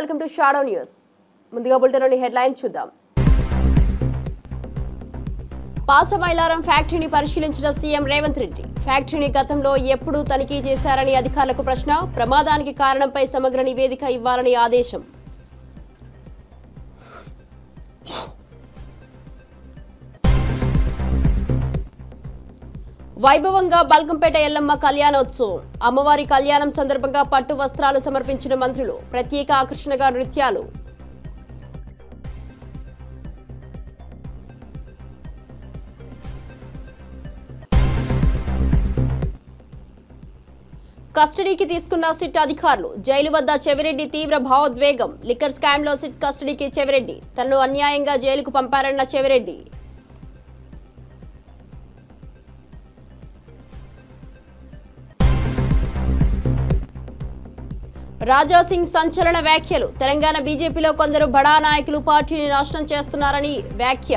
Welcome to shadow news. ముందుగా బులెటిన్లోని headline చూద్దాం. పాసమైలారం ఫ్యాక్టరీని పరిశీలించిన సీఎం రేవంత్ రెడ్డి. ఫ్యాక్టరీని గతంలో ఎప్పుడు తనిఖీ చేశారని అధికారులకు ప్రశ్న. ప్రమాదానికి కారణంపై సమగ్ర నివేదిక ఇవ్వాలని ఆదేశం. వైభవంగా బల్కంపేట ఎల్లమ్మ కళ్యాణోత్సవం. అమ్మవారి కళ్యాణం సందర్భంగా పట్టు వస్త్రాలు సమర్పించిన మంత్రులు. ప్రత్యేక ఆకర్షణగా నృత్యాలు. కస్టడీకి తీసుకున్న సిట్ అధికారులు. జైలు వద్ద చెవిరెడ్డి తీవ్ర భావోద్వేగం. లిక్కర్ స్కామ్లో సిట్ కస్టడీకి చెవిరెడ్డి. తనను అన్యాయంగా జైలుకు పంపారన్న చెవిరెడ్డి. రాజాసింగ్ సంచలన వ్యాఖ్యలు. తెలంగాణ బీజేపీలో కొందరు బడా నాయకులు పార్టీని నాశనం చేస్తున్నారని వ్యాఖ్య.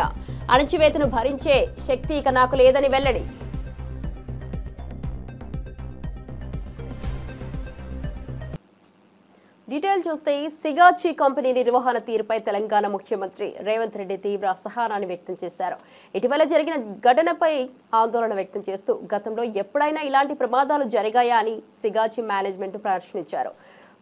అణచివేతను భరించే శక్తి ఇక నాకు లేదని వెల్లడి. డీటెయిల్ చూస్తే సిగాచి కంపెనీ నిర్వహణ తీరుపై తెలంగాణ ముఖ్యమంత్రి రేవంత్ రెడ్డి తీవ్ర అసహనాన్ని వ్యక్తం చేశారు. ఇటీవల జరిగిన ఘటనపై ఆందోళన వ్యక్తం చేస్తూ గతంలో ఎప్పుడైనా ఇలాంటి ప్రమాదాలు జరిగాయా అని సిగాచి మేనేజ్మెంట్ ప్రశ్నించారు.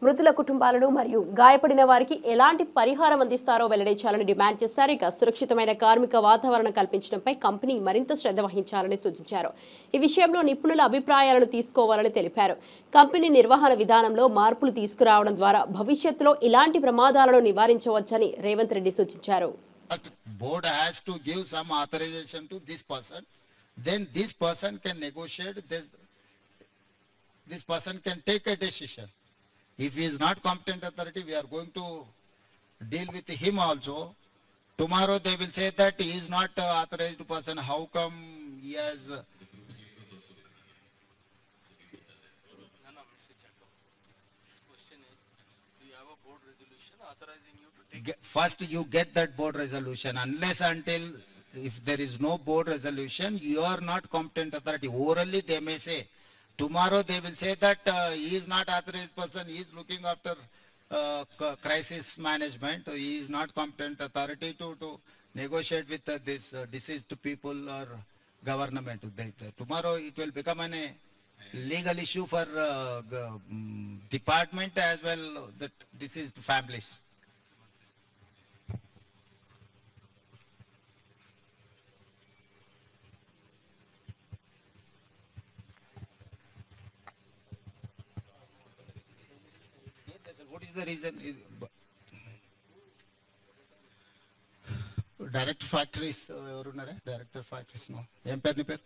మృతుల కుటుంబాలను మరియు గాయపడిన వారికి ఎలాంటి పరిహారం అందిస్తారో వెల్లడించాలని డిమాండ్ చేశారు. ఇక సురక్షితమైన కార్మిక వాతావరణం కల్పించడంపై కంపెనీ మరింత శ్రద్ధ వహించాలని సూచించారు. ఈ విషయంలో నిపుణుల అభిప్రాయాలను తీసుకోవాలని తెలిపారు. కంపెనీ నిర్వహణ విధానంలో మార్పులు తీసుకురావడం ద్వారా భవిష్యత్తులో ఇలాంటి ప్రమాదాలను నివారించవచ్చని రేవంత్ రెడ్డి సూచించారు. Board has to give some authorization to this person, then this person can negotiate, this person can take a decision. If he is not competent authority, we are going to deal with him also. Tomorrow they will say that he is not authorized person. How come he has? Question is, do you have a board resolution authorizing you to take? First, you get that board resolution. Unless until if there is no board resolution, you are not competent authority. Orally, they may say. Tomorrow they will say that he is not authorized person, he is looking after crisis management, he is not competent authority to negotiate with this deceased people or government. Tomorrow it will become a legal issue for department as well that deceased families. What is the reason? Director factories, director factories, no. Em per ni per?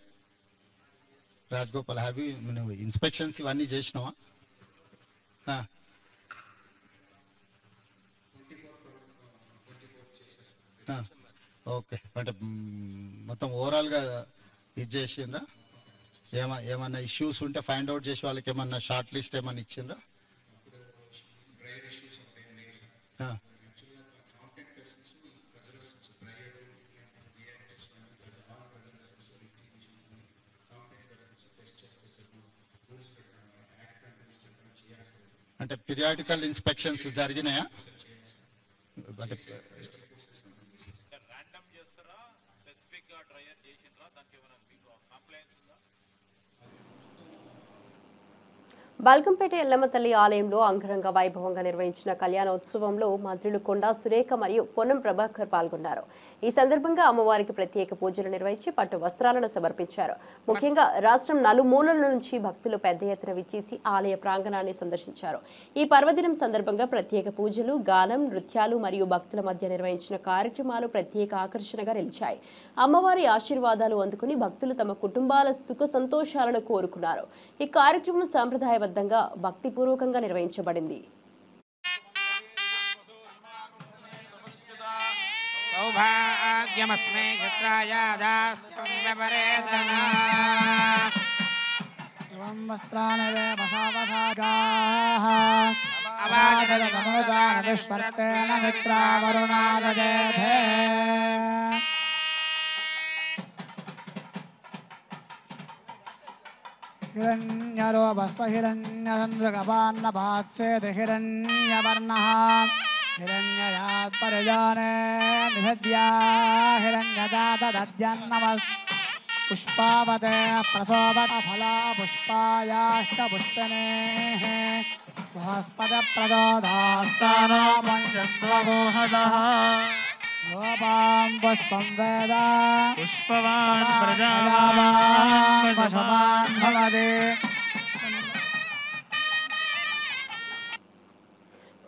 Rajgopal, have you inspections ivanni chesinawa? Okay, అంటే మొత్తం overall గా ఇది చేసిండ్రా? ఏమన్నా issues ఉంటే find out చేసి వాళ్ళకి ఏమన్నా షార్ట్ లిస్ట్ ఏమన్నా ఇచ్చిండ్రా? అంటే పీరియాడికల్ ఇన్స్పెక్షన్స్ జరిగినాయా? బల్కంపేట ఎల్లమ్మ తల్లి ఆలయంలో అంగరంగ వైభవంగా నిర్వహించిన కళ్యాణోత్సవంలో మంత్రులు కొండా సురేఖ మరియు పొన్నం ప్రభాకర్ పాల్గొన్నారు. ఈ సందర్భంగా అమ్మవారికి ప్రత్యేక పూజలు నిర్వహించి పట్టు వస్త్రాలను సమర్పించారు. ముఖ్యంగా రాష్ట్రం నలుమూలల నుంచి భక్తులు పెద్ద ఎత్తున విచ్చేసి ఆలయ ప్రాంగణాన్ని సందర్శించారు. ఈ పర్వదినం సందర్భంగా ప్రత్యేక పూజలు, గానం, నృత్యాలు మరియు భక్తుల మధ్య నిర్వహించిన కార్యక్రమాలు ప్రత్యేక ఆకర్షణగా నిలిచాయి. అమ్మవారి ఆశీర్వాదాలు అందుకుని భక్తులు తమ కుటుంబాల సుఖ సంతోషాలను కోరుకున్నారు. ఈ కార్యక్రమం సాంప్రదాయ భక్తిపూర్వకంగా నిర్వహించబడింది. हिरण्यरोपस्व हिरण्यचन्द्रगपान्नपात्सेति हिरण्यवर्णः हिरण्ययात् परिजाने निषद्या हिरण्यजातदद्यन्नमस् पुष्पावते प्रसोवत फला पुष्पायाष्टपुष्पिनेः बृहस्पतिप्रचोदयात्तानो पञ्चस्वगोहदः गोपां पुष्पं वेद पुष्पवान् प्रजावान् पशुमान् भवति।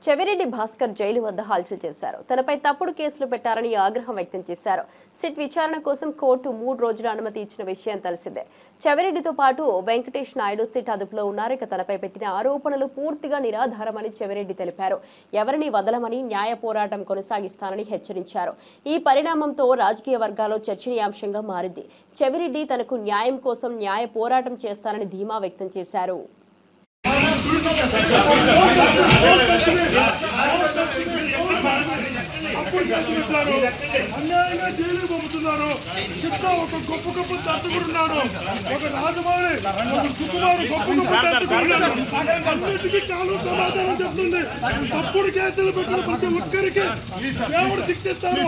చెవిరెడ్డి భాస్కర్ జైలు వద్ద హల్చల్ చేశారు. తనపై తప్పుడు కేసులు పెట్టారని ఆగ్రహం వ్యక్తం చేశారు. సిట్ విచారణ కోసం కోర్టు 3 రోజుల అనుమతి ఇచ్చిన విషయం తెలిసిందే. చెవిరెడ్డితో పాటు వెంకటేష్ నాయుడు సిట్ అదుపులో ఉన్నారు. ఇక తనపై పెట్టిన ఆరోపణలు పూర్తిగా నిరాధారమని చెవిరెడ్డి తెలిపారు. ఎవరిని వదలమని న్యాయ పోరాటం కొనసాగిస్తానని హెచ్చరించారు. ఈ పరిణామంతో రాజకీయ వర్గాల్లో చర్చనీయాంశంగా మారింది. చెవిరెడ్డి తనకు న్యాయం కోసం న్యాయ పోరాటం చేస్తానని ధీమా వ్యక్తం చేశారు. అన్యాయంగా జైలు పంపుతున్నారు. ఒక గొప్ప గొప్ప దర్శకుడున్నాడు, ఒక రాజమౌళి, ఒక సుకుమారు గొప్ప గొప్ప దర్శకుడున్నాడు. అన్నిటికీ కాలం సమాధానం చెప్తుంది. తప్పుడు కేసులు పెట్టిన ప్రతి ఒక్కరికి దేవుడు శిక్షిస్తారు.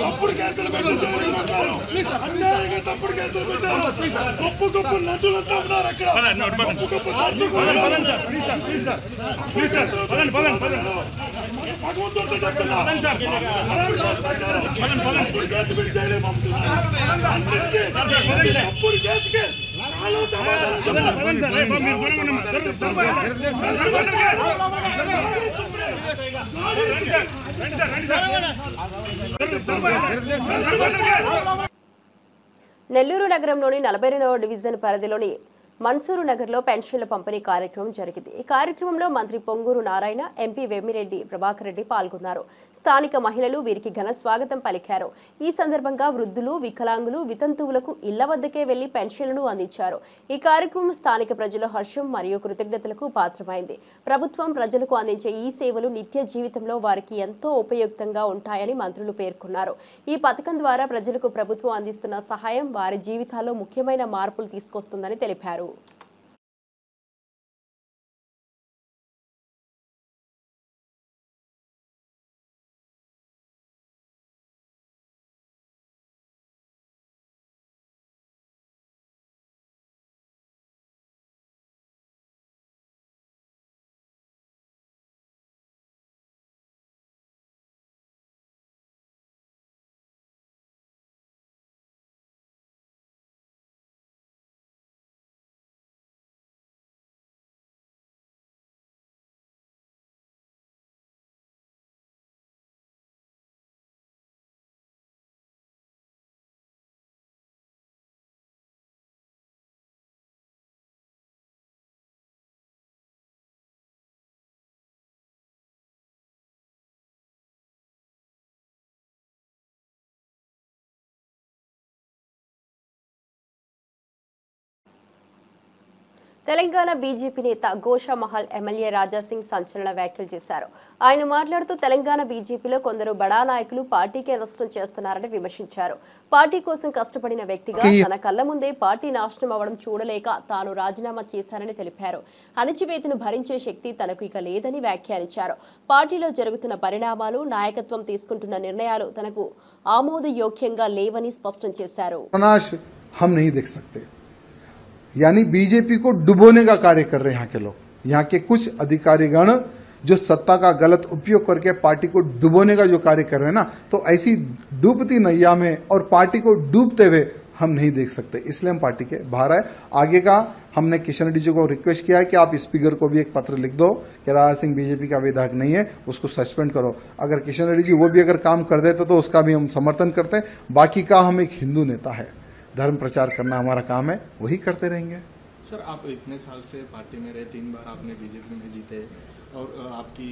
తప్పుడు కేసులు పెట్టి జైలు పంపారు. అన్యాయంగా తప్పుడు కేసులు పెట్టారు. గొప్ప గొప్ప నటులంతా ఉన్నారు అక్కడ. గొప్ప గొప్ప దర్శకులు భగవంతుడితో చెప్తున్నా తప్పుడు కేసు పెట్టి జైలు పంపుతున్నారు. తప్పుడు కేసుకి కాలం సమాధానం నెల్లూరు నగరంలోని 42వ డివిజన్ పరిధిలోని మన్సూరు నగర్లో పెన్షన్ల పంపిణీ కార్యక్రమం జరిగింది. ఈ కార్యక్రమంలో మంత్రి పొంగూరు నారాయణ, ఎంపీ వేమిరెడ్డి ప్రభాకర్ రెడ్డి పాల్గొన్నారు. స్థానిక మహిళలు వీరికి ఘన స్వాగతం పలికారు. ఈ సందర్భంగా వృద్ధులు, వికలాంగులు, వితంతువులకు ఇళ్ల వద్దకే వెళ్లి పెన్షన్లను అందించారు. ఈ కార్యక్రమం స్థానిక ప్రజల హర్షం మరియు కృతజ్ఞతలకు పాత్రమైంది. ప్రభుత్వం ప్రజలకు అందించే ఈ సేవలు నిత్య జీవితంలో వారికి ఎంతో ఉపయుక్తంగా ఉంటాయని మంత్రులు పేర్కొన్నారు. ఈ పథకం ద్వారా ప్రజలకు ప్రభుత్వం అందిస్తున్న సహాయం వారి జీవితాల్లో ముఖ్యమైన మార్పులు తీసుకొస్తుందని తెలిపారు. తెలంగాణ బీజేపీ నేత గోషామహల్ ఎమ్మెల్యే రాజాసింగ్ సంచలన వ్యాఖ్యలు చేశారు. ఆయన మాట్లాడుతూ తెలంగాణ బీజేపీలో కొందరు బడా నాయకులు పార్టీకే నష్టం చేస్తున్నారని విమర్శించారు. పార్టీ కోసం కష్టపడిన వ్యక్తిగా తన కళ్ల ముందే పార్టీ నాశనం అవ్వడం చూడలేక తాను రాజీనామా చేశానని తెలిపారు. అణచివేతను భరించే శక్తి తనకు ఇక లేదని వ్యాఖ్యానించారు. పార్టీలో జరుగుతున్న పరిణామాలు, నాయకత్వం తీసుకుంటున్న నిర్ణయాలు తనకు ఆమోదయోగ్యంగా లేవని స్పష్టం చేశారు. यानी बीजेपी को डुबोने का कार्य कर रहे हैं यहाँ के लोग। यहाँ के कुछ अधिकारीगण जो सत्ता का गलत उपयोग करके पार्टी को डुबोने का जो कार्य कर रहे हैं ना, तो ऐसी डूबती नैया में और पार्टी को डूबते हुए हम नहीं देख सकते, इसलिए हम पार्टी के बाहर आए। आगे का हमने किशन रेड्डी जी को रिक्वेस्ट किया है कि आप स्पीकर को भी एक पत्र लिख दो कि राजा सिंह बीजेपी का विधायक नहीं है, उसको सस्पेंड करो। अगर किशन रेड्डी जी वो भी अगर काम कर देते तो उसका भी हम समर्थन करते हैं। बाकी का हम एक हिंदू नेता है, धर्म प्रचार करना हमारा काम है, वही करते रहेंगे। सर, आप इतने साल से पार्टी में रहे, 3 बार आपने बीजेपी में जीते, और आपकी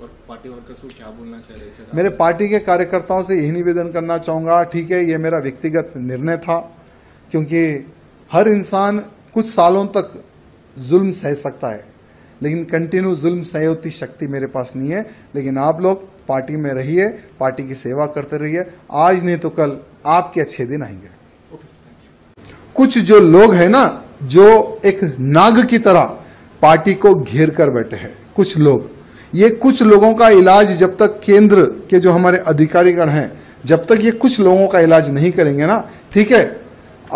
और पार्टी वर्कर्स को क्या बोलना चाह रहे हैं? मेरे पार्टी के कार्यकर्ताओं से यही निवेदन करना चाहूँगा, ठीक है ये मेरा व्यक्तिगत निर्णय था, क्योंकि हर इंसान कुछ सालों तक जुल्म सह सकता है, लेकिन कंटिन्यू जुल्म सहे उतनी शक्ति मेरे पास नहीं है। लेकिन आप लोग पार्टी में रहिए, पार्टी की सेवा करते रहिए, आज नहीं तो कल आपके अच्छे दिन आएंगे। कुछ जो लोग हैं ना, जो एक नाग की तरह पार्टी को घेर कर बैठे हैं कुछ लोग। ये कुछ लोगों का इलाज जब तक केंद्र के जो हमारे अधिकारीगण हैं जब तक ये कुछ लोगों का इलाज नहीं करेंगे ना, ठीक है,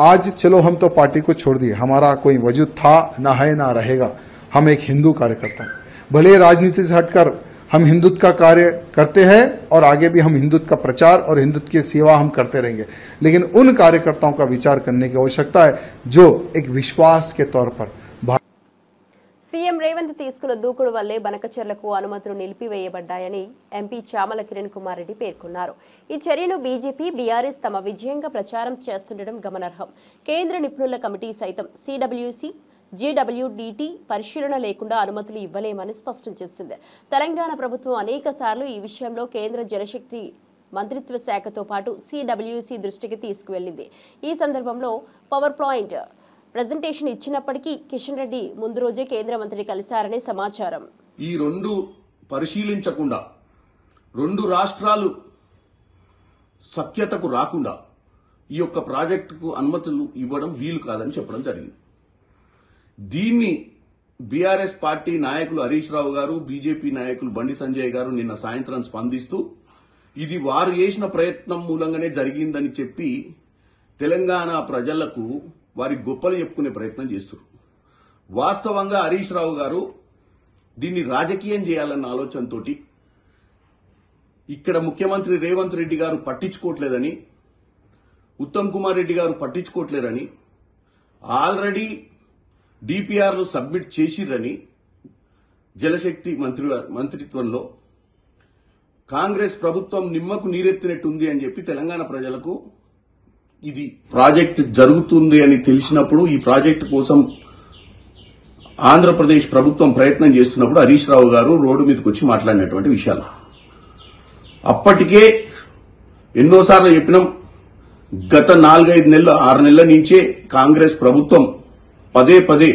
आज चलो हम तो पार्टी को छोड़ दिए, हमारा कोई वजूद था ना है ना रहेगा। हम एक हिंदू कार्यकर्ता हैं, भले राजनीति से हटकर हम हिंदुत्व का कार्य करते हैं और आगे भी हम हिंदुत्व का प्रचार और हिंदुत्व की सेवा हम करते रहेंगे, लेकिन उन कार्यकर्ताओं का विचार करने की आवश्यकता है जो एक विश्वास के तौर पर। సీఎం రేవంత్ తీసుకున్న దూకుడు వల్లే బనకచెర్లకు అనుమతులు నిలిపివేయబడ్డాయని ఎంపీ చామల కిరణ్ కుమార్ రెడ్డి పేర్కొన్నారు. ఈ చర్యను బీజేపీ బీఆర్ఎస్ తమ విజయంగా ప్రచారం చేస్తుండడం గమనార్హం. కేంద్ర నిపుణుల కమిటీ సైతం సిడబ్ల్యూసీ జీడబ్ల్యూడీటీ పరిశీలన లేకుండా అనుమతులు ఇవ్వలేమని స్పష్టం చేసింది. తెలంగాణ ప్రభుత్వం అనేకసార్లు ఈ విషయంలో కేంద్ర జలశక్తి మంత్రిత్వ శాఖతో పాటు సిడబ్ల్యూసీ దృష్టికి తీసుకువెళ్లింది. ఈ సందర్భంలో పవర్ పాయింట్ ప్రెజెంటేషన్ ఇచ్చినప్పటికీ కిషన్ రెడ్డి ముందు రోజే కేంద్ర మంత్రిని కలిశారనే సమాచారం. ఈ రెండు పరిశీలించకుండా రెండు రాష్ట్రాలు సఖ్యతకు రాకుండా ఈ యొక్క ప్రాజెక్టుకు అనుమతులు ఇవ్వడం వీలు కాదని చెప్పడం జరిగింది. దీన్ని బీఆర్ఎస్ పార్టీ నాయకులు హరీష్ రావు గారు, బీజేపీ నాయకులు బండి సంజయ్ గారు నిన్న సాయంత్రం స్పందిస్తూ ఇది వారు చేసిన ప్రయత్నం మూలంగానే జరిగిందని చెప్పి తెలంగాణ ప్రజలకు వారి గొప్పలు చెప్పుకునే ప్రయత్నం చేస్తున్నారు. వాస్తవంగా హరీష్ రావు గారు దీన్ని రాజకీయం చేయాలన్న ఆలోచనతో ఇక్కడ ముఖ్యమంత్రి రేవంత్ రెడ్డి గారు పట్టించుకోవట్లేదని, ఉత్తమ్ కుమార్ రెడ్డి గారు పట్టించుకోవట్లేరని, ఆల్రెడీ డిపిఆర్లు సబ్మిట్ చేసిరని జలశక్తి మంత్రిత్వంలో కాంగ్రెస్ ప్రభుత్వం నిమ్మకు నీరెత్తినట్టుంది అని చెప్పి తెలంగాణ ప్రజలకు ఇది ప్రాజెక్ట్ జరుగుతుంది అని తెలిసినప్పుడు ఈ ప్రాజెక్టు కోసం ఆంధ్రప్రదేశ్ ప్రభుత్వం ప్రయత్నం చేస్తున్నప్పుడు హరీష్ రావు గారు రోడ్డు మీదకి వచ్చి మాట్లాడినటువంటి విషయాలు అప్పటికే ఎన్నోసార్లు చెప్పినాం. గత 4-5 నెలలు 6 నెలల నుంచే కాంగ్రెస్ ప్రభుత్వం పదే పదే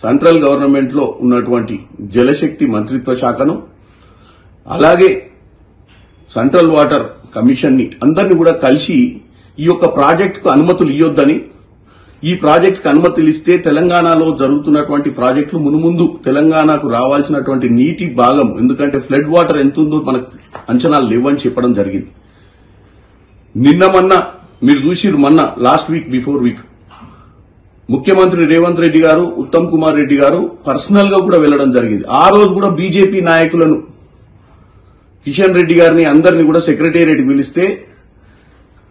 సెంట్రల్ గవర్నమెంట్ లో ఉన్నటువంటి జలశక్తి మంత్రిత్వ శాఖను అలాగే సెంట్రల్ వాటర్ కమిషన్ ని అందరినీ కూడా కలిసి ఈ యొక్క ప్రాజెక్టుకు అనుమతులు ఇవ్వొద్దని, ఈ ప్రాజెక్టుకు అనుమతులు ఇస్తే తెలంగాణలో జరుగుతున్నటువంటి ప్రాజెక్టులు మునుముందు తెలంగాణకు రావాల్సినటువంటి నీటి భాగం, ఎందుకంటే ఫ్లడ్ వాటర్ ఎంత ఉందో మనకు అంచనాలు లేవని చెప్పడం జరిగింది. నిన్న మొన్న మీరు చూసిరు, మొన్న లాస్ట్ వీక్ బిఫోర్ వీక్ ముఖ్యమంత్రి రేవంత్ రెడ్డి గారు, ఉత్తమ్ కుమార్ రెడ్డి గారు పర్సనల్ గా కూడా వెళ్లడం జరిగింది. ఆ రోజు కూడా బీజేపీ నాయకులను కిషన్ రెడ్డి గారిని అందరినీ కూడా సెక్రటేరియట్ పిలిస్తే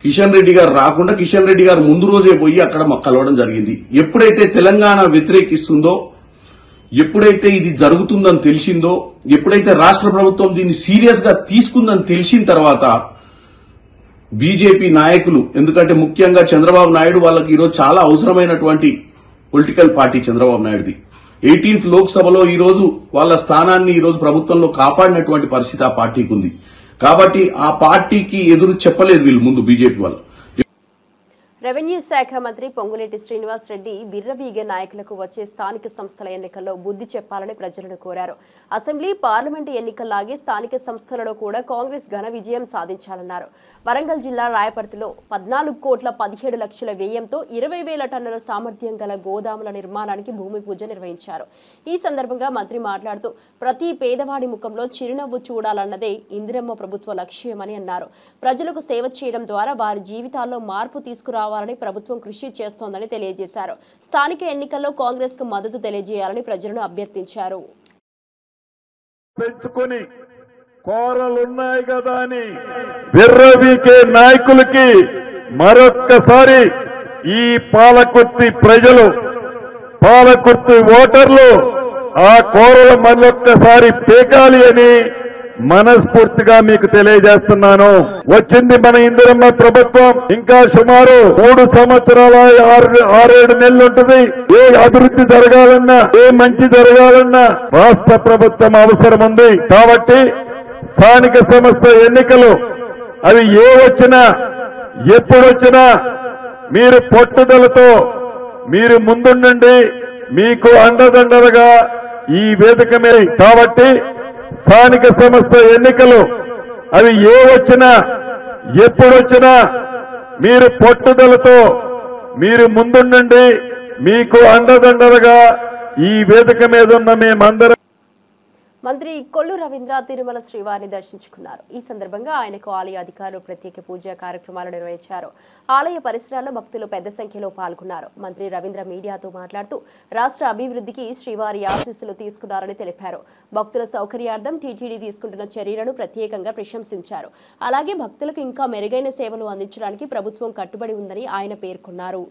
కిషన్ రెడ్డి గారు రాకుండా కిషన్ రెడ్డి గారు ముందు రోజే పోయి అక్కడ కలవడం జరిగింది. ఎప్పుడైతే తెలంగాణ వ్యతిరేకిస్తుందో, ఎప్పుడైతే ఇది జరుగుతుందని తెలిసిందో, ఎప్పుడైతే రాష్ట్ర ప్రభుత్వం దీన్ని సీరియస్ గా తీసుకుందని తెలిసిన తర్వాత బీజేపీ నాయకులు, ఎందుకంటే ముఖ్యంగా చంద్రబాబు నాయుడు వాళ్ళకి ఈరోజు చాలా అవసరమైనటువంటి పొలిటికల్ పార్టీ చంద్రబాబు నాయుడుది. 18th లోక్సభలో ఈ రోజు వాళ్ళ స్థానాన్ని ఈ రోజు ప్రభుత్వంలో కాపాడినటువంటి పరిస్థితి ఆ పార్టీకి ఉంది. కాబట్టి ఆ పార్టీకి ఎదురు చెప్పలేదు వీళ్ళు ముందు బీజేపీ వాళ్ళు. రెవెన్యూ శాఖ మంత్రి పొంగులేటి శ్రీనివాస్ రెడ్డి విర్రవీగే నాయకులకు వచ్చే స్థానిక సంస్థల ఎన్నికల్లో బుద్ధి చెప్పాలని ప్రజలను కోరారు. అసెంబ్లీ, పార్లమెంటు ఎన్నికల్లాగే స్థానిక సంస్థలలో కూడా కాంగ్రెస్ ఘన విజయం సాధించాలన్నారు. వరంగల్ జిల్లా రాయపర్తిలో 14,17,00,000 వ్యయంతో 20,000 టన్నుల సామర్థ్యం గల గోదాముల నిర్మాణానికి భూమి పూజ నిర్వహించారు. ఈ సందర్భంగా మంత్రి మాట్లాడుతూ ప్రతి పేదవాడి ముఖంలో చిరునవ్వు చూడాలన్నదే ఇందిరమ్మ ప్రభుత్వ లక్ష్యమని అన్నారు. ప్రజలకు సేవ చేయడం ద్వారా వారి జీవితాల్లో మార్పు తీసుకురావాలని ప్రభుత్వం కృషి చేస్తోందని తెలియజేశారు. స్థానిక ఎన్నికల్లో కాంగ్రెస్ కు మద్దతు తెలియజేయాలని ప్రజలను అభ్యర్థించారు. పెంచుకొని కోరలున్నాయి కదా అని విర్రవీకే నాయకులకి మరొక్కసారి ఈ పాలకుర్తి ప్రజలు, పాలకుర్తి ఓటర్లు ఆ కోరలు మరొక్కసారి పేకాలి అని మనస్ఫూర్తిగా మీకు తెలియజేస్తున్నాను. వచ్చింది మన ఇందిరమ్మ ప్రభుత్వం. ఇంకా సుమారు 3 సంవత్సరాల 6-7 నెలలు ఉంటుంది. ఏ అభివృద్ధి జరగాలన్నా, ఏ మంచి జరగాలన్నా రాష్ట్ర ప్రభుత్వం అవసరం ఉంది. కాబట్టి స్థానిక సంస్థ ఎన్నికలు అవి ఏ వచ్చినా, ఎప్పుడొచ్చినా మీరు పట్టుదలతో మీరు ముందుండండి. మీకు అండదండలుగా ఈ వేదిక మీద. కాబట్టి స్థానిక సంస్థ ఎన్నికలు అవి ఏ వచ్చినా, ఎప్పుడొచ్చినా మీరు పట్టుదలతో మీరు ముందుండండి. మీకు అండదండలుగా ఈ వేదిక మీద ఉన్న మేమందరం మంత్రి కొల్లు రవీంద్ర తిరుమల శ్రీవారిని దర్శించుకున్నారు. ఈ సందర్భంగా ఆయనకు ఆలయ అధికారులు ప్రత్యేక పూజా కార్యక్రమాలు నిర్వహించారు. ఆలయ పరిసరాల్లో భక్తులు పెద్ద సంఖ్యలో పాల్గొన్నారు. మంత్రి రవీంద్ర మీడియాతో మాట్లాడుతూ రాష్ట్ర అభివృద్ధికి శ్రీవారి ఆశీస్సులు తీసుకున్నారని తెలిపారు. భక్తుల సౌకర్యార్థం టీటీడీ తీసుకుంటున్న చర్యలను ప్రత్యేకంగా ప్రశంసించారు. అలాగే భక్తులకు ఇంకా మెరుగైన సేవలు అందించడానికి ప్రభుత్వం కట్టుబడి ఉందని ఆయన పేర్కొన్నారు.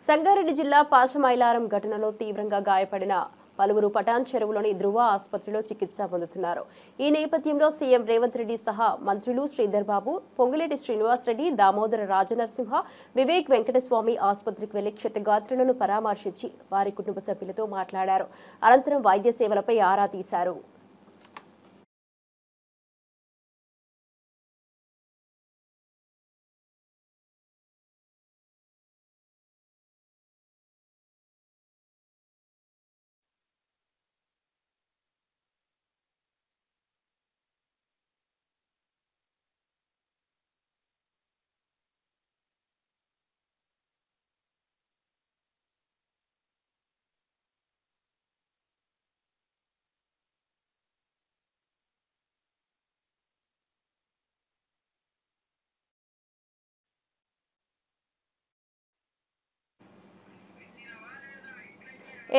సంగారెడ్డి జిల్లా పాశమైలారం ఘటనలో తీవ్రంగా గాయపడిన పలువురు పటాన్ చెరువులోని ధృవ ఆసుపత్రిలో చికిత్స పొందుతున్నారు. ఈ నేపథ్యంలో సీఎం రేవంత్ రెడ్డి సహా మంత్రులు శ్రీధర్ బాబు, పొంగులేటి శ్రీనివాస్ రెడ్డి, దామోదర రాజనరసింహ, వివేక్ వెంకటస్వామి ఆసుపత్రికి వెళ్లి క్షతగాత్రులను పరామర్శించి వారి కుటుంబ సభ్యులతో మాట్లాడారు. అనంతరం వైద్య సేవలపై ఆరా తీశారు.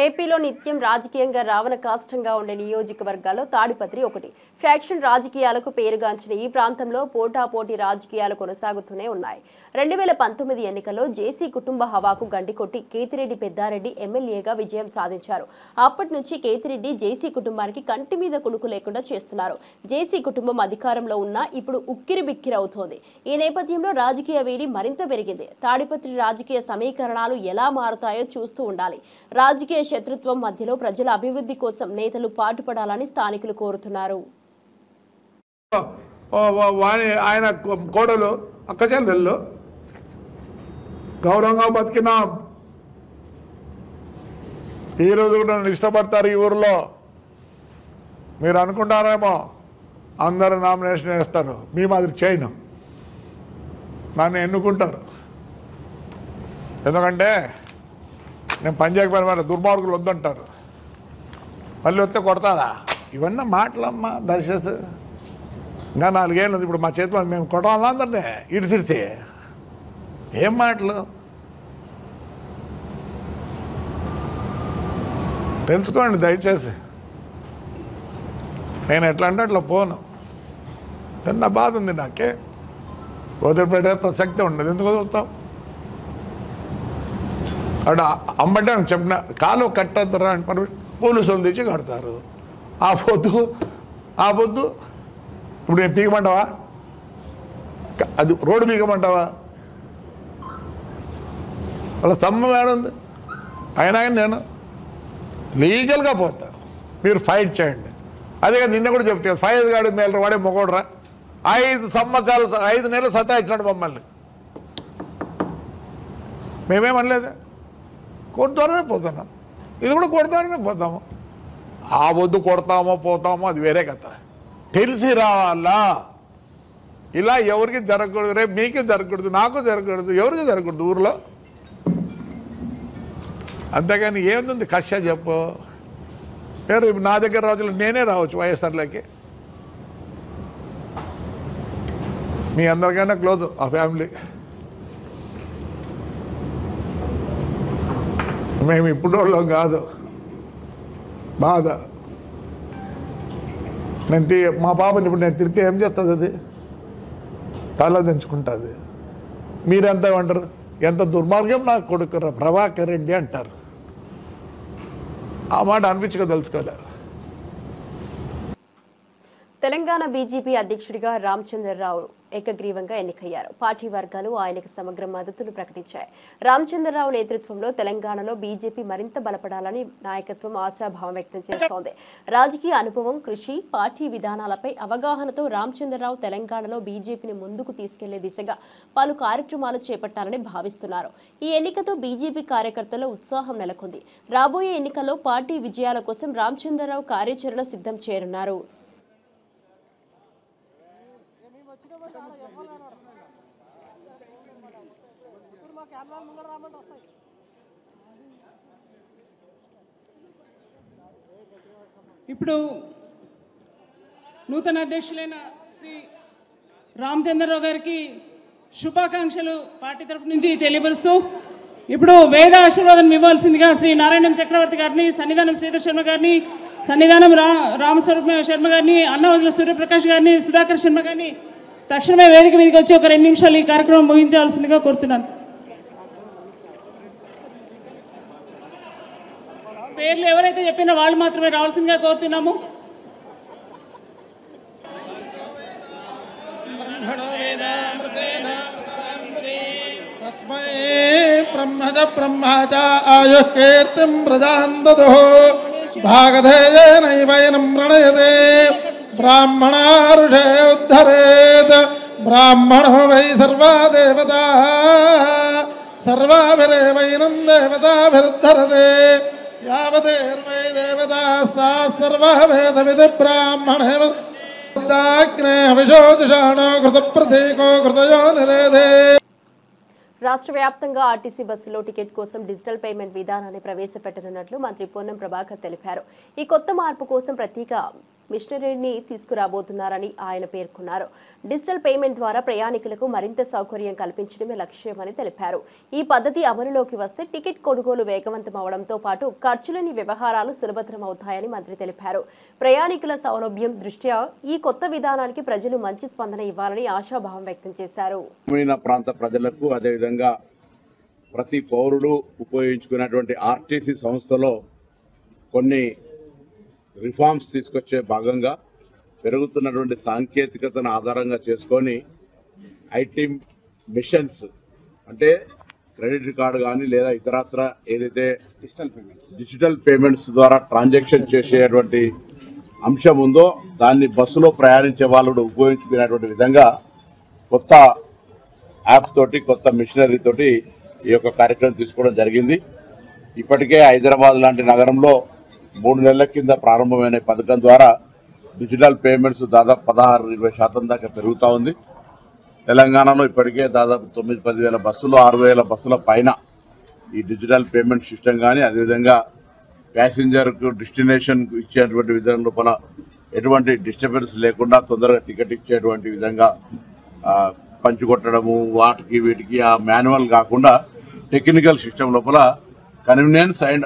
ఏపీలో నిత్యం రాజకీయంగా రావణ కాష్టంగా ఉండే నియోజకవర్గాల్లో తాడిపత్రి ఒకటి. ఫ్యాక్షన్ రాజకీయాలకు పేరుగాంచిన ఈ ప్రాంతంలో పోటాపోటీ రాజకీయాలు కొనసాగుతూనే ఉన్నాయి. 2019 ఎన్నికల్లో జేసీ కుటుంబ హవాకు గండికొట్టి కేతిరెడ్డి పెద్దారెడ్డి ఎమ్మెల్యేగా విజయం సాధించారు. అప్పటి నుంచి కేతిరెడ్డి జేసీ కుటుంబానికి కంటి మీద కునుకు లేకుండా చేస్తున్నారు. జేసీ కుటుంబం అధికారంలో ఉన్నా ఇప్పుడు ఉక్కిరి బిక్కిరవుతోంది. ఈ నేపథ్యంలో రాజకీయ వేడి మరింత పెరిగింది. తాడిపత్రి రాజకీయ సమీకరణాలు ఎలా మారుతాయో చూస్తూ ఉండాలి. రాజకీయ శత్రుత్వం మధ్యలో ప్రజల అభివృద్ధి కోసం నేతలు పాటుపడాలని స్థానికులు కోరుతున్నారు. ఆయన కోడలు అక్కచెల్లెళ్ళు గౌరవంగా బతికినాం. ఈరోజు కూడా నన్ను ఇష్టపడతారు ఈ ఊరిలో. మీరు అనుకుంటారేమో అందరూ నామినేషన్ వేస్తారు, మీ మాదిరి చేయను, నన్ను ఎన్నుకుంటారు. ఎందుకంటే నేను పనిచేయకపోయిన వారు దుర్మార్గులు వద్దంటారు, మళ్ళీ వస్తే కొడతారా? ఇవన్నీ మాటలమ్మా. దశ ఇంకా 4 ఏళ్ళు ఇప్పుడు మా చేతిలో మేము కొట్టాలన్నా అందరినీ ఇడిసిడిచి ఏం మాటలు తెలుసుకోండి దయచేసి. నేను ఎట్లా అంటే అట్లా పోను. నా బాధ ఉంది, నాకే వదిలిపెట్టే ప్రసక్తే ఉండదు. ఎందుకు వదులుతాం? అక్కడ అమ్మటే చెప్పిన కాలువ కట్టద్దురా అని పోలీసులు తెచ్చి కడతారు. ఆ పొద్దు ఇప్పుడు నేను పీకమంటావా? అది రోడ్డు పీకమంటావా? వాళ్ళ స్తంభం ఏడుంది? అయినా కానీ నేను లీగల్గా పోతా, మీరు ఫైట్ చేయండి. అదే కానీ నిన్న కూడా చెప్తే ఫైర్ గాడు మేలు వాడే మొగోడరా 5 సంవత్సరాలు 5 నెలలు సతాయించినాడు మమ్మల్ని. మేమేమనలేదు, కోర్టు ద్వారానే పోతున్నాం. ఇది కూడా కోర్టు ద్వారానే పోతాము. ఆ వద్దు కొడతామో పోతామో అది వేరే కథ. తెలిసి రావాలా, ఇలా ఎవరికి జరగకూడదు, రేపు మీకే జరగకూడదు, నాకు జరగకూడదు, ఎవరికి జరగకూడదు ఊరిలో. అంతేగాని ఏముంది కష్ట చెప్పు. రేపు నా దగ్గర రావచ్చు, నేనే రావచ్చు వైఎస్ఆర్లోకి. మీ అందరికైనా క్లోజ్ ఆ ఫ్యామిలీ. మేము ఇప్పుడు వాళ్ళం కాదు. బాధ నేను మా పాపని ఇప్పుడు నేను తిరిగితే ఏం చేస్తుంది? అది తల దించుకుంటుంది. మీరెంత ఏమంటారు? ఎంత దుర్మార్గం నా కొడుకు ప్రభాకర్ రెడ్డి అంటారు. ఆ మాట అనిపించుకోదలుచుకోలేదు. తెలంగాణ బీజేపీ అధ్యక్షుడిగా రామచంద్రరావు ఏకగ్రీవంగా ఎన్నికయ్యారు. పార్టీ వర్గాలు ఆయనకు సమగ్ర మద్దతును ప్రకటించాయి. రామచంద్రరావు నేతృత్వంలో తెలంగాణలో బీజేపీ మరింత బలపడాలని నాయకత్వం ఆశాభావం వ్యక్తం చేస్తోంది. రాజకీయ అనుభవం, కృషి, పార్టీ విధానాలపై అవగాహనతో రామచంద్రరావు తెలంగాణలో బీజేపీని ముందుకు తీసుకెళ్లే దిశగా పలు కార్యక్రమాలు చేపట్టాలని భావిస్తున్నారు. ఈ ఎన్నికతో బీజేపీ కార్యకర్తల్లో ఉత్సాహం నెలకొంది. రాబోయే ఎన్నికల్లో పార్టీ విజయాల కోసం రామచంద్రరావు కార్యాచరణ సిద్ధం చేరున్నారు. ఇప్పుడు నూతన అధ్యక్షులైన శ్రీ రామచంద్రరావు గారికి శుభాకాంక్షలు పార్టీ తరఫు నుంచి తెలియపరుస్తూ ఇప్పుడు వేద ఆశీర్వాదం ఇవ్వాల్సిందిగా శ్రీ నారాయణం చక్రవర్తి గారిని, సన్నిధానం శ్రీధర్ శర్మ గారిని, సన్నిధానం రామస్వరూప శర్మ గారిని, అన్నవజుల సూర్యప్రకాష్ గారిని, సుధాకర్ శర్మ గారిని తక్షణమే వేదిక మీదకి వచ్చి ఒక 2 నిమిషాలు ఈ కార్యక్రమం ముగించాల్సిందిగా కోరుతున్నాను. పేర్లు ఎవరైతే చెప్పినా వాళ్ళు మాత్రమే రావాల్సిందిగా కోరుతున్నాము. తస్మై బ్రహ్మజ బ్రహ్మచ ఆయుః కీర్తిం ప్రజాందదో భాగధేయేనైవైనం ప్రణయతే బ్రాహ్మణా ఋషే ఉద్ధరేత్ బ్రాహ్మణో వై సర్వా దేవతాః సర్వాభిరేవైనం దేవతాభిరుద్ధరతే యావదేర్వై దేవతాస్తాః సర్వః వేదవిది బ్రాహ్మణే దాగ్నే హవిషోజుషాణో కృతప్రతీకో కృతయో నిరేధే. రాష్ట్ర వ్యాప్తంగా ఆర్టీసీ బస్సులో టికెట్ కోసం డిజిటల్ పేమెంట్ విధానాన్ని ప్రవేశపెట్టనున్నట్లు మంత్రి పొన్నం ప్రభాకర్ తెలిపారు. ఈ కొత్త మార్పు కోసం ప్రత్యేక మిషనరీని తీసుకురాబోతున్నారని ఆయన పేర్కొన్నారు. డిజిటల్ పేమెంట్ ద్వారా ప్రయాణికులకు మరింత సౌకర్యం కల్పించడమే లక్ష్యమని తెలిపారు. ఈ పద్ధతి అమలులోకి వస్తే టికెట్ కొనుగోలు వేగవంతం అవడంతో పాటు ఖర్చులేని వ్యవహారాలు సులభతరం అవుతాయని మంత్రి తెలిపారు. ప్రయాణికుల సౌలభ్యం దృష్ట్యా ఈ కొత్త విధానానికి ప్రజలు మంచి స్పందన ఇవ్వాలని ఆశాభావం వ్యక్తం చేశారు. ప్రాంత ప్రజలకు అదేవిధంగా ప్రతి పౌరుడు ఉపయోగించుకున్నటువంటి ఆర్టీసీ సంస్థలో కొన్ని రిఫార్మ్స్ తీసుకొచ్చే భాగంగా పెరుగుతున్నటువంటి సాంకేతికతను ఆధారంగా చేసుకొని ఐటీ మిషన్స్ అంటే క్రెడిట్ కార్డు కానీ లేదా ఇతరత్ర ఏదైతే డిజిటల్ పేమెంట్స్ ద్వారా ట్రాన్సాక్షన్ చేసేటువంటి అంశం ఉందో దాన్ని బస్సులో ప్రయాణించే వాళ్ళు ఉపయోగించుకునేటువంటి విధంగా కొత్త యాప్ తోటి కొత్త మిషనరీ తోటి ఈ యొక్క కార్యక్రమం తీసుకోవడం జరిగింది. ఇప్పటికే హైదరాబాద్ లాంటి నగరంలో 3 నెలల కింద ప్రారంభమైన పథకం ద్వారా డిజిటల్ పేమెంట్స్ దాదాపు 16-20% దాకా పెరుగుతూ ఉంది. తెలంగాణలో ఇప్పటికే దాదాపు 9-10 వేల బస్సులు 6,000 బస్సుల పైన ఈ డిజిటల్ పేమెంట్ సిస్టమ్ కానీ అదేవిధంగా ప్యాసింజర్కు డెస్టినేషన్ ఇచ్చేటువంటి విధానం లోపల ఎటువంటి డిస్టర్బెన్స్ లేకుండా తొందరగా టికెట్ ఇచ్చేటువంటి విధంగా పంచుకొట్టడము వాటికి వీటికి ఆ మాన్యువల్ కాకుండా టెక్నికల్ సిస్టమ్ లోపల కన్వీనియన్స్ అండ్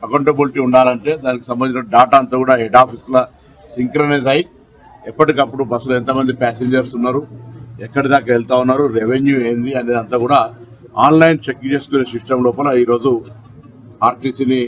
అకౌంటబిలిటీ ఉండాలంటే దానికి సంబంధించిన డాటా అంతా కూడా హెడ్ ఆఫీస్లో సింక్రనైజ్ అయ్యి ఎప్పటికప్పుడు బస్సులో ఎంతమంది ప్యాసింజర్స్ ఉన్నారు, ఎక్కడి దాకా వెళ్తా ఉన్నారు, రెవెన్యూ ఏంది అనేది అంతా కూడా ఆన్లైన్ చెక్ చేసుకునే సిస్టమ్ లోపల ఈరోజు ఆర్టీసీని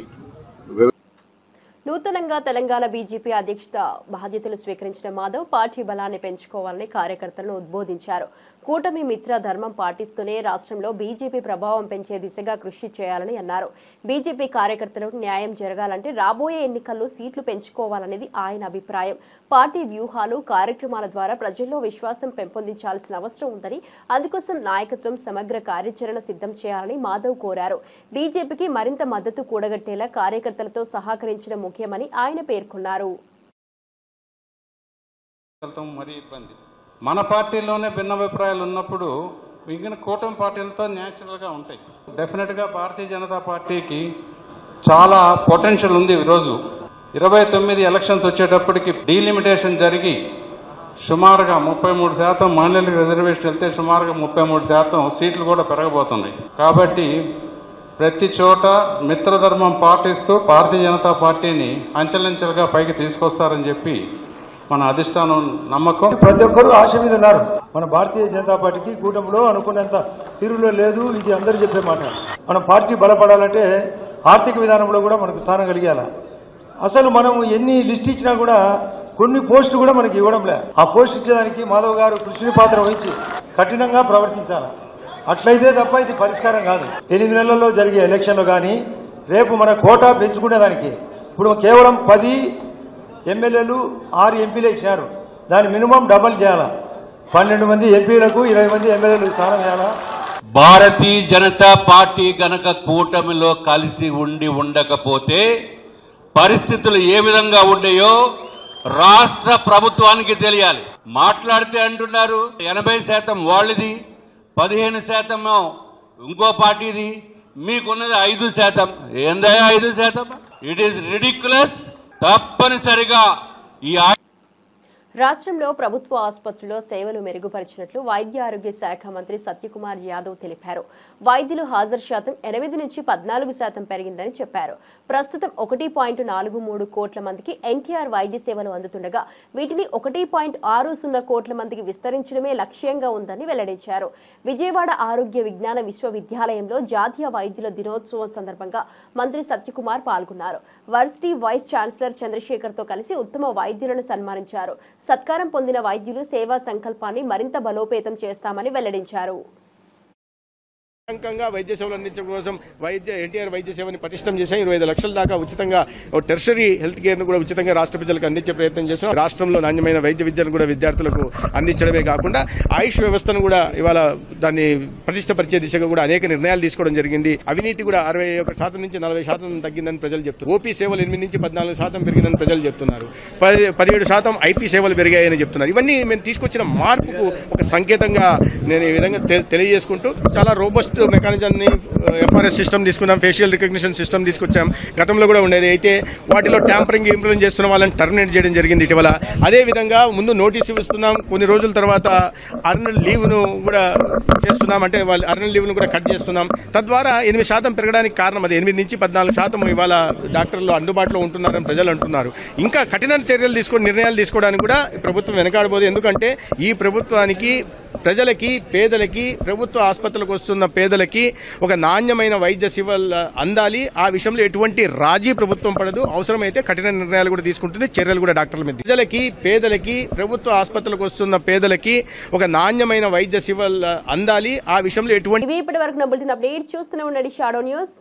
నూతనంగా తెలంగాణ బీజేపీ అధ్యక్షత బాధ్యతలు స్వీకరించిన మాధవ్ పార్టీ బలాన్ని పెంచుకోవాలని కార్యకర్తలను ఉద్బోధించారు. కూటమి మిత్ర ధర్మం పాటిస్తూనే రాష్ట్రంలో బీజేపీ ప్రభావం పెంచే దిశగా కృషి చేయాలని అన్నారు. బీజేపీ కార్యకర్తలకు న్యాయం జరగాలంటే రాబోయే ఎన్నికల్లో సీట్లు పెంచుకోవాలనేది ఆయన అభిప్రాయం. పార్టీ వ్యూహాలు, కార్యక్రమాల ద్వారా ప్రజల్లో విశ్వాసం పెంపొందించాల్సిన అవసరం ఉందని, అందుకోసం నాయకత్వం సమగ్ర కార్యాచరణ సిద్ధం చేయాలని మాధవ్ కోరారు. బీజేపీకి మరింత మద్దతు కూడగట్టేలా కార్యకర్తలతో సహకరించడం ముఖ్యమని ఆయన పేర్కొన్నారు. మన పార్టీలోనే భిన్నాభిప్రాయాలు ఉన్నప్పుడు మిగిలిన కూటమి పార్టీలతో న్యాచురల్గా ఉంటాయి. డెఫినెట్గా భారతీయ జనతా పార్టీకి చాలా పొటెన్షియల్ ఉంది. ఈరోజు 29 ఎలక్షన్స్ వచ్చేటప్పటికి డీలిమిటేషన్ జరిగి సుమారుగా 33% మహిళలకు రిజర్వేషన్ వెళ్తే సుమారుగా 33% సీట్లు కూడా పెరగబోతున్నాయి. కాబట్టి ప్రతి చోట మిత్రధర్మం పాటిస్తూ భారతీయ జనతా పార్టీని అంచెలంచెలుగా పైకి తీసుకొస్తారని చెప్పి మన అధిష్టానం నమ్మకం. ప్రతి ఒక్కరూ ఆశ మీద ఉన్నారు. మన భారతీయ జనతా పార్టీకి కూటమిలో అనుకున్నంత తీరులో లేదు. ఇది అందరూ చెప్పే మాట. మన పార్టీ బలపడాలంటే ఆర్థిక విధానంలో కూడా మనకు స్థానం కలిగాల. అసలు మనం ఎన్ని లిస్ట్ ఇచ్చినా కూడా కొన్ని పోస్టులు కూడా మనకి ఇవ్వడం లే. ఆ పోస్ట్ ఇచ్చేదానికి మాధవ్ గారు కృషి పాత్ర వహించి కఠినంగా ప్రవర్తించాలి. అట్లయితే తప్ప ఇది పరిష్కారం కాదు. 8 నెలల్లో జరిగే ఎలక్షన్లు కానీ రేపు మన కోటా పెంచుకునేదానికి ఇప్పుడు కేవలం 10 ఎమ్మెల్యేలు 6 ఎంపీలే ఇచ్చినారు. దాని మినిమం డబల్ చేయాలా. 12 మంది ఎంపీలకు 20 మంది ఎమ్మెల్యేలు స్థానం చేయాలా. భారతీయ జనతా పార్టీ గనక కూటమిలో కలిసి ఉండకపోతే పరిస్థితులు ఏ విధంగా ఉండేయో రాష్ట్ర ప్రభుత్వానికి తెలియాలి. మాట్లాడితే అంటున్నారు 80% వాళ్ళది, 15% ఇంకో పార్టీది, మీకున్నది 5%. ఏందయ్యా 5%? It is ridiculous. తప్పనిసరిగా ఈ రాష్ట్రంలో ప్రభుత్వ ఆసుపత్రుల్లో సేవలు మెరుగుపరిచినట్లు వైద్య ఆరోగ్య శాఖ మంత్రి సత్యకుమార్ యాదవ్ తెలిపారు. వైద్యులు హాజరు శాతం 8 నుంచి 14% పెరిగిందని చెప్పారు. ప్రస్తుతం 1.43 కోట్ల మందికి ఎన్టీఆర్ వైద్య సేవలు అందుతుండగా వీటిని 1.60 కోట్ల మందికి విస్తరించడమే లక్ష్యంగా ఉందని వెల్లడించారు. విజయవాడ ఆరోగ్య విజ్ఞాన విశ్వవిద్యాలయంలో జాతీయ వైద్యుల దినోత్సవం సందర్భంగా మంత్రి సత్యకుమార్ పాల్గొన్నారు. వర్సిటీ వైస్ ఛాన్సలర్ చంద్రశేఖర్తో కలిసి ఉత్తమ వైద్యులను సన్మానించారు. సత్కారం పొందిన వైద్యులు సేవా సంకల్పాన్ని మరింత బలోపేతం చేస్తామని వెల్లడించారు. వైద్య సేవలు అందించడం కోసం ఎన్టీఆర్ వైద్య సేవని పటిష్టం చేశాం. 25 లక్షల దాకా ఉచితంగా టెర్షరీ హెల్త్ కేర్ ను కూడా ఉచితంగా రాష్ట్ర ప్రజలకు అందించే ప్రయత్నం చేస్తున్నాం. రాష్ట్రంలో నాణ్యమైన వైద్య విద్యను కూడా విద్యార్థులకు అందించడమే కాకుండా ఆయుష్ వ్యవస్థను కూడా ఇవాళ దాన్ని పటిష్టపరిచే దిశగా కూడా అనేక నిర్ణయాలు తీసుకోవడం జరిగింది. అవినీతి కూడా 61% నుంచి 40% తగ్గిందని ప్రజలు చెప్తున్నారు. ఓపీ సేవలు 8 నుంచి 14% పెరిగిందని ప్రజలు చెప్తున్నారు. 17% ఐపీ సేవలు పెరిగాయని చెప్తున్నారు. ఇవన్నీ మేము తీసుకొచ్చిన మార్పుకు ఒక సంకేతంగా నేను ఈ విధంగా తెలియజేసుకుంటూ చాలా రోబస్ట్ మెకానిజాన్ని ఎఫ్ఆర్ఎస్ సిస్టమ్ తీసుకున్నాం, ఫేషియల్ రికగ్నిషన్ సిస్టమ్ తీసుకొచ్చాం. గతంలో కూడా ఉండేది. అయితే వాటిలో ట్యాంపరింగ్ ఇంప్లిమెంట్ చేస్తున్న వాళ్ళని టర్మినేట్ చేయడం జరిగింది ఇటీవల. అదేవిధంగా ముందు నోటీసు ఇస్తున్నాం, కొన్ని రోజుల తర్వాత అర్నల్ లీవ్ను కూడా చేస్తున్నాం. అంటే వాళ్ళు అర్నల్ లీవ్ను కూడా కట్ చేస్తున్నాం. తద్వారా 8% పెరగడానికి కారణం అది. 8 నుంచి 14% ఇవాళ డాక్టర్లు అందుబాటులో ఉంటున్నారని ప్రజలు అంటున్నారు. ఇంకా కఠిన చర్యలు నిర్ణయాలు తీసుకోవడానికి కూడా ప్రభుత్వం వెనకాడబోదు. ఎందుకంటే ఈ ప్రభుత్వానికి ప్రజలకి, పేదలకి, ప్రభుత్వ ఆసుపత్రులకు వస్తున్న పేదలకి ఒక నాణ్యమైన వైద్య సేవలు అందాలి. ఆ విషయంలో ఎటువంటి రాజీ ప్రభుత్వం పడదు. అవసరమైతే కఠిన నిర్ణయాలు కూడా తీసుకుంటుంది, చర్యలు కూడా డాక్టర్ల మీద. ప్రజలకి, పేదలకి, ప్రభుత్వ ఆసుపత్రులకు వస్తున్న పేదలకి ఒక నాణ్యమైన వైద్య సేవలు అందాలి. ఆ విషయంలో ఎటువంటి ఇప్పటి వరకు బులెటిన్ అప్డేట్ చూస్తూనే ఉండండి షాడో న్యూస్.